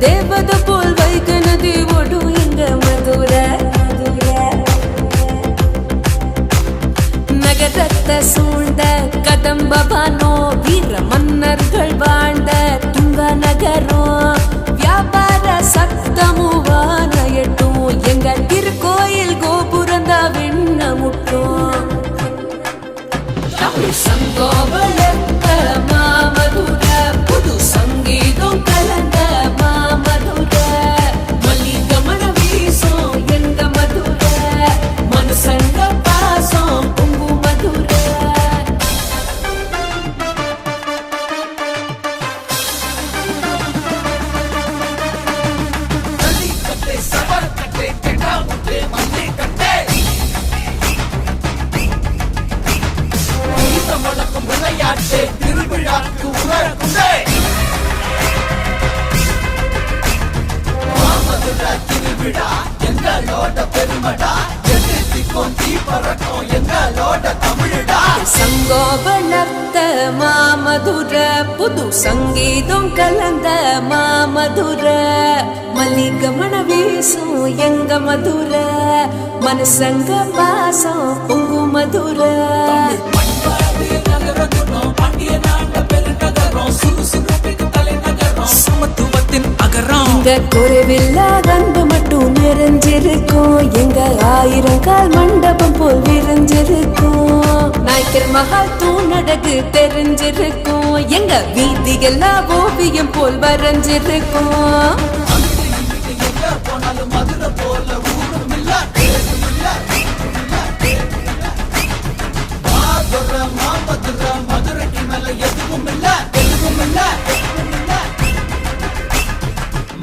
தேவத போல் வைக நதி ஓடும் எங்க மதுரை. நகரத்தை சூழ்ந்த கதம்பவானோ வீர மன்னர்கள் வாழ்ந்த துங்க நகரம். வியாபார சத்தமுவான எட்டும் எங்க திருக்கோயில் கோபுரந்தா விண்ண முட்டும். தமிழ் சங்கோபலத்த மாமதுரை புது சங்கீதம் கலந்த மாமதுரை. மல்லிகமண வீசும் எங்க மதுரை மனுசங்க பாசம் பொங்கு மதுரை. விளையாட்டு திருவிழாக்கு உலகுண்டே மாமதுரை திருவிழா எங்களோட பெருமடா. எதிர்த்திக்கும் தீ பறக்கும் எங்களோட தமிழடா. சங்கோபலத்த மாமதுரை புது சங்கீதம் கலந்த மாமதுரை. மல்லிகமண வீசும் எங்க மதுரை மனுசங்க பாசம் பொங்கு மதுரை. குறைவில்லா அன்பு மட்டும் நிறைஞ்சிருக்கும் எங்க 1000 கால் மண்டபம் போல் விரிஞ்சிருக்கும். நாய்க்கர் மகால் தூணடகு தெரிஞ்சிருக்கும் எங்க வீதிகளா ஓவியம் போல் வரைஞ்சிருக்கும். மதுரை போல ஊரும் இல்ல மாமதுரை மதுரைக்கு மேல எதுவும் இல்ல எதுவும் இல்ல.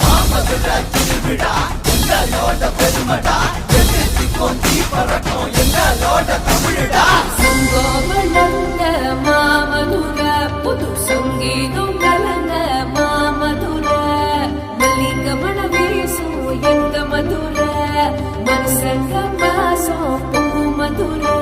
மாமதுரை திருவிழா எங்களோட பெருமடா. எதிர்த்திக்கும் தீ பறக்கும் எங்களோட தமிழடா. சங்கோபலத்த மாமதுரை புது சங்கீதம் கலந்த மாமதுரை. மல்லிகமண வீசும் எங்க மதுரை மனுசங்க பாசம் பொங்கு மதுரை.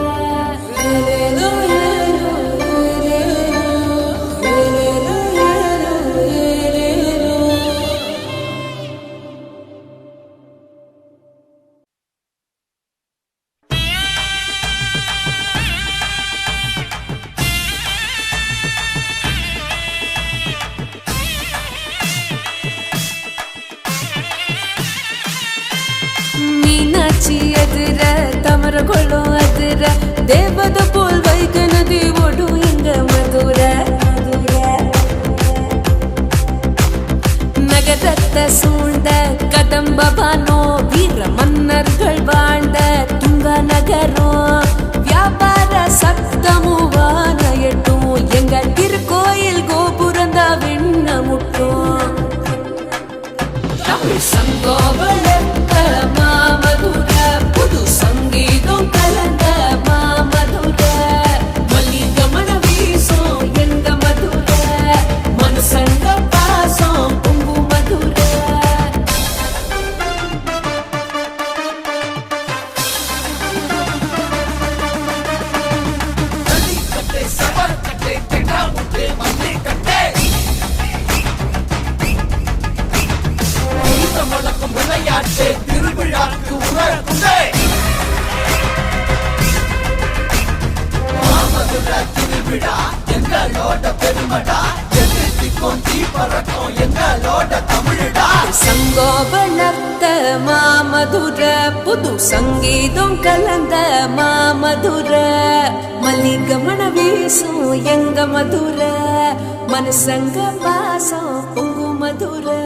மீனாட்சி அதிர தமரகுளம் அதிர தேவத போல் வைக நதி ஓடும் எங்க மதுரை. நகரத்தை சூழ்ந்த கதம்பவானோ வீர மன்னர்கள் வாழ்ந்த துங்க நகரம். வியாபார சத்தமுவான எட்டும் எங்க திருக்கோயில் கோபுரந்தா விண்ண முட்டும். தமிழ் சங்கோபலத்த மாமதுரை புது சங்கீதம் கலந்த மாமதுரை. மல்லிகமண வீசும் எங்க மதுரை மனுசங்க பாசம் பொங்கு மதுரை. விளையாட்டு திருவிழாக்கு உலகுண்டே மாமதுரை திருவிழா எங்களோட பெருமடா. எதிர்த்திக்கும் தீ பறக்கும் எங்களோட தமிழடா. சங்கோபலத்த மாமதுரை புது சங்கீதம் கலந்த மாமதுரை. மல்லிகமண வீசும் எங்க மதுரை மனுசங்க பாசம் பொங்கு மதுரை.